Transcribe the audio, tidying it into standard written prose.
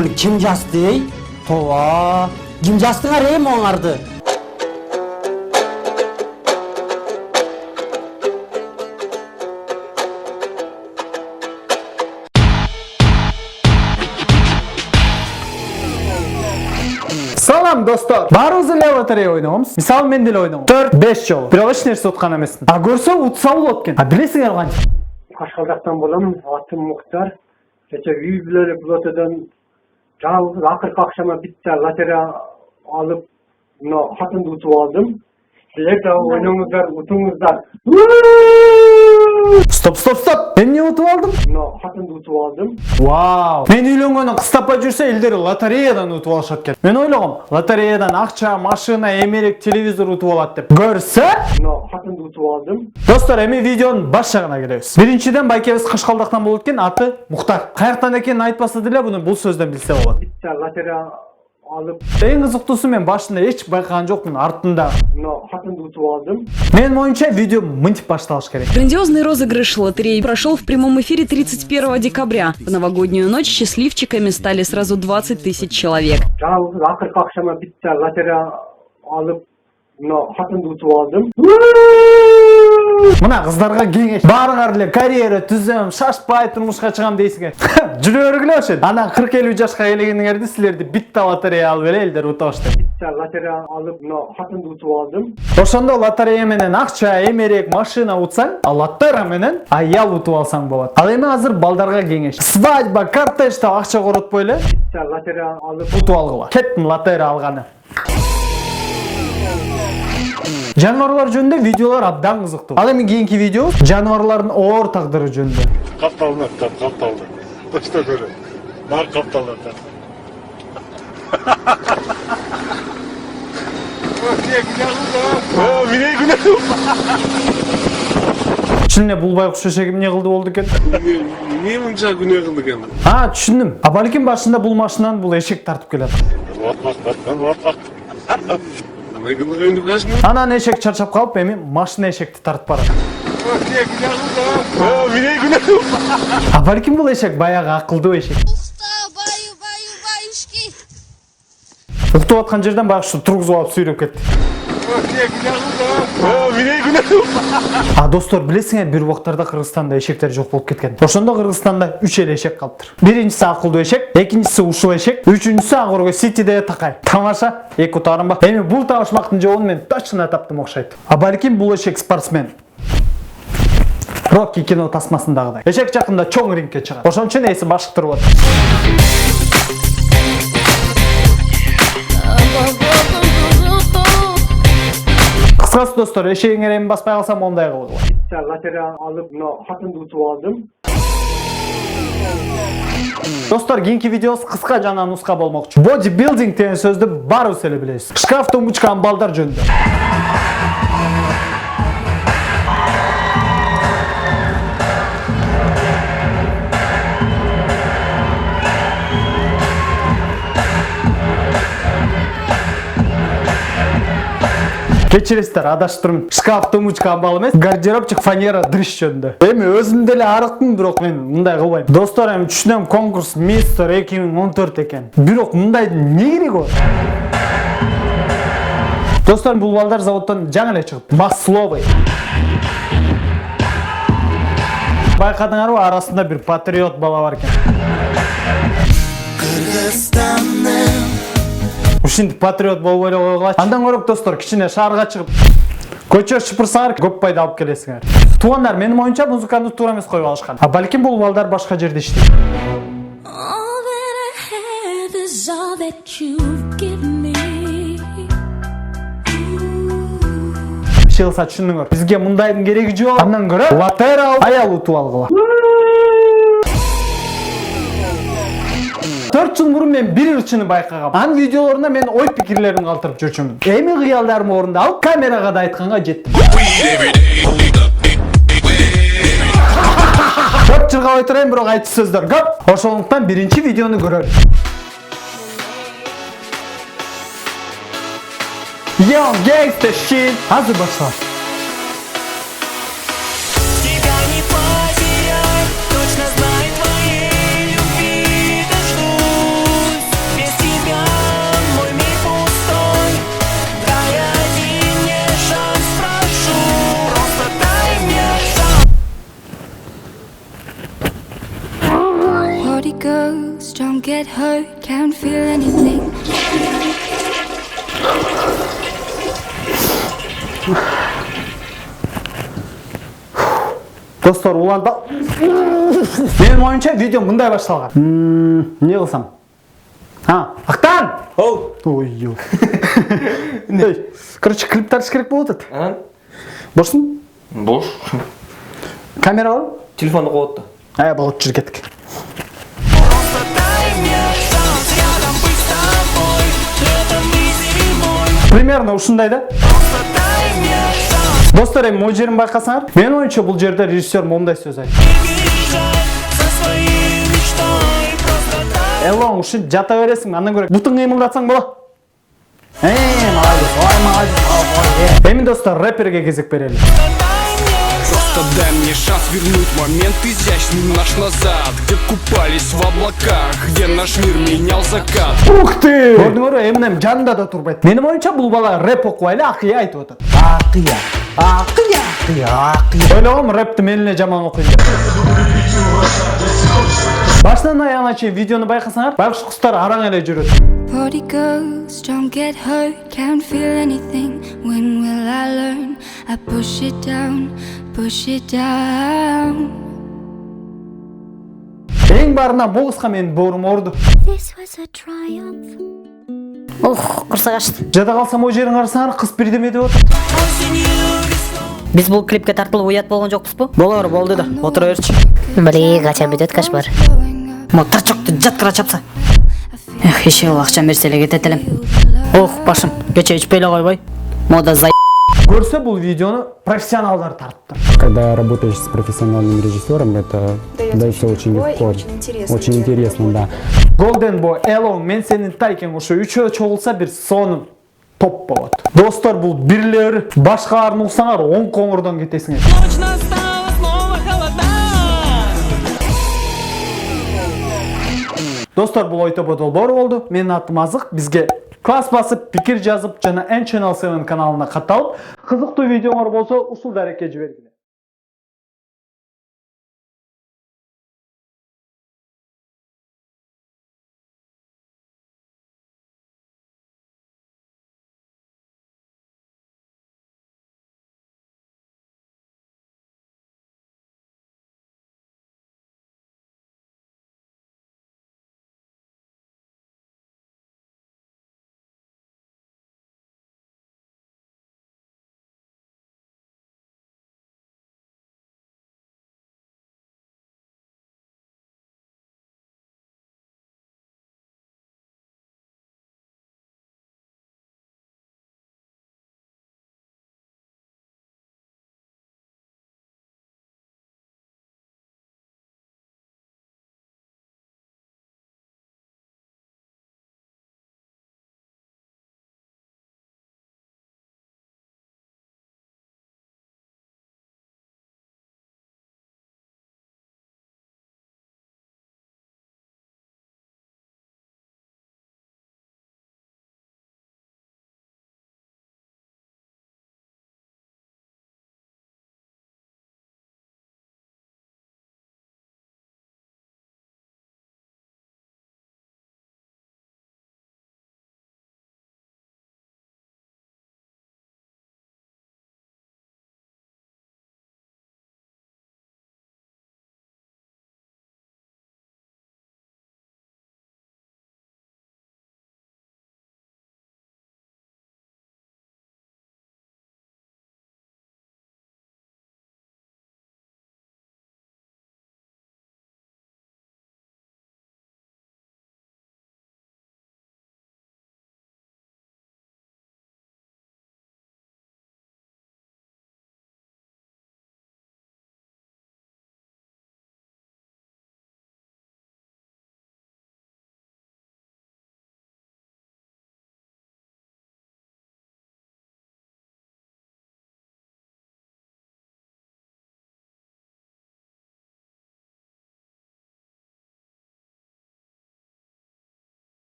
Муну ким жазды ей? Тооба. Ким жаздыңар ей моңарды? Салам достор. Баарыбыз эле лотерея ойногонбуз. Мисалы мен деле ойногом. 4-5 жолу. Бирок эч нерсе уткан эмесмин. А көрсө утса болот экен. А билесиңер канча? Кашкалдактан болом, атым Муктар. Кече үй бүлөлүк лотодон жалгыз акыркы акчама битте лотерея алып, мына хатымды утуп алдым. Силер да ойноңуздар, утуңуздар. Стоп. Мен эмне утуп алдым? Мына хатымды утуп алдым. Вау. Мен үйлөнгөнүн кыстапай жүрсө элдер лотереядан утуп алышат экен. Мен ойлогом, лотереядан акча, машина, эмерек, телевизор утуп алат деп. Көрсө, Мына хатымды утуп алдым. достор, эми видеонун баш жагына келебиз. Биринчиден байкебиз Кашкалдактан болот экен, аты Муктар. Каяктан экенин айтпаса деле буну бул сөздөн билсе болот. Битте лотерея алып, Эң кызыктуусу мен башында эч байкаган жокмун, артында. мына хатымды утуп алдым. Менин оюмча видео мынтип башталыш керек. Грандиозный розыгрыш лотереи прошел в прямом эфире 31 декабря. В новогоднюю ночь счастливчиками стали сразу 20 тысяч человек. Жалгыз акыркы акчама битте лотерея алып, мына хатымды утуп алдым. Мына кыздарга кеңеш. Баарыңар эле карьера түзөм, шашпай турмушка чыгам дейсиңер. Жүрө бергиле ошо. Анан 40-50 жашка келгениңерде силерди битте лотерея алып эле элдер ута баштайт. Битте лотерея алып, мына хатымды утуп алдым. Ошондо лотерея менен акча, эмерек, машина утсаң, а лотерея менен аял утуп алсаң болот. Ал эми азыр балдарга кеңеш. Свадьба, кортежде акча коротпой эле Битте лотерея алып, утуп алгыла. Кеттим лотерея алганы. Жануарлар жөнүндө видеолор абдан кызыктуу. Ал эми кийинки видео жануарлардын оор тагдыры жөнүндө. Капталды. Точно көрө. Нар капталды. Чынне бул байкуш эшеги эмне кылды болду экен? Эмне мынча күнөө кылды экен? Түшүндүм. А балким башында бул машинаны бул эшек тартып келет. Анан эшек чарчап калып, эми машина эшекти тартып барат. А балким бул эшек баягы акылдуу эшек. Баюшки. Уктуп аткан жерден байкушту тургузуп алып сүйрөп кетти. А достор, билесиңер, бир убактарда Кыргызстанда эшектер жок болуп кеткен. Ошондо Кыргызстанда 3 эле эшек калыптыр. Биринчиси акылдуу эшек, экинчиси ушул эшек, үчүнчүсү Агорго Ситиде такай. Тамаша, эки утарымба. Эми бул табышмактын жообун мен точно таптым окшойт. А балким бул эшек спортсмен. Рокки кино тасмасындагыдай. Эшек жакында чоң рингке чыгат. Ошон үчүн эси башыктырып атат. Кыскасы достор, эшегиңер эми баспай калсам мондай кылгыла. битте лотерея алып, мына хатымды утуп алдым. Достор, кийинки видеобуз кыска жана нуска болмокчу. Бодибилдинг деген сөздү баарыбыз эле билебиз. Шкаф тумбучка балдар жөнүндө. Кечиресиздер, адашыптырмын. Шкаф тумбучка амбал эмес, гардеробчик фанера дрыш жөнүндө. Эми өзүм деле арыктым, бирок мен мындай кылбайм. Достор, эми түшүнөм, конкурс Мистер 2014 экен. Бирок мындайды эмне кереги бар? Достор, бул балдар заводдон жаңы эле чыгып, Масловый. Байкадыңарбы, арасында бир патриот бала бар экен. Ушинтип патриот болуп эле койгула. Андан көрөк достор, кичине шаарга чыгып, көчө шыпырсаңар, көп пайда алып келесиңер. Туугандар, менин оюмча музыканы туура эмес коюп алышкан. А балким бул балдар башка жерде иштейт. Чыгылса түшүндүңөр. Бизге мындайдын кереги жок. Андан көрө лотерея аял утуп алгыла. 4 жыл мурун мен бир ырчыны байкагам. Анын видеолоруна мен ой пикирлерин калтырып жүрчүмүн. Эми кыялдарым орундалып, камерага да айтканга жеттим. 4 жылга ойторойм, бирок айтчу сөздөр көп. Ошондуктан биринчи видеону көрөлүк. Yo, gangsta shit. Азыр башлап. anything. Достор, уланда менин оюмча видео мындай башталган. Не кылсам? Актан! Ой. Короче, клип тартыш керек болуп атат. Бошсуң? Бош. Камера бар? Телефонды коет да. Болот, жүр кеттик. Примерно ушундай да. Достор, эми могу жерин байкасаңар, менин оюмча бул жерде режиссер мондай сөз айтты. Элоң ушин жата бересиң, андан көрө бутун кыймылдатсаң болот. Молодец. Эми достор, рэперге кезек берели. Просто дай мне шанс вернуть момент изящный наш назад, где купались в облаках, где наш мир менял закат. Ух ты! Көрдүңөрбү, Эминем жанында да турбайт. Менин оюмча бул бала рэп окубай эле акыя айтып атат. Акыя. Ойлогом, рэпти мен эле жаман окуйм деп. Башынан аягына чейин видеону байкасаңар, байкуш куздар араң эле жүрөт. Party girls don't get hurt, can't feel anything. When will I learn? I push it down, push it down. Эң баарынан бул кызга менин боорум ооруду. This was a triumph. Курсак ачты. Жада калсам о жерин карасаңар, кыз бирдеме деп атат. Биз бул клипке тартылып уят болгон жокпузбу? Болду да. Отура берчи. Качан бүтөт каш бар. Мотарчокты жаткыра чапса. Иши акча берсе эле кетет элем. Башым, кече ичпей эле койбой. Мода за. Көрсө бул видеону профессионалдар тартыптыр. Когда работаешь с профессиональным режиссером, это дается очень легко. Очень интересно, да. Golden Boy, Elon, мен сенин тайкең ушу үчөө чогулса бир сонун топ болот. Достор, бул бирлери башкаларын уксаңар оң коңурдон кетесиңер. Достор, бул ой тобо долбоор болду. Менин атым Азык. Бизге класс басып, пикир жазып жана N Channel 7 каналына катталып, кызыктуу видеоңор болсо ушул дарекке жибергиле.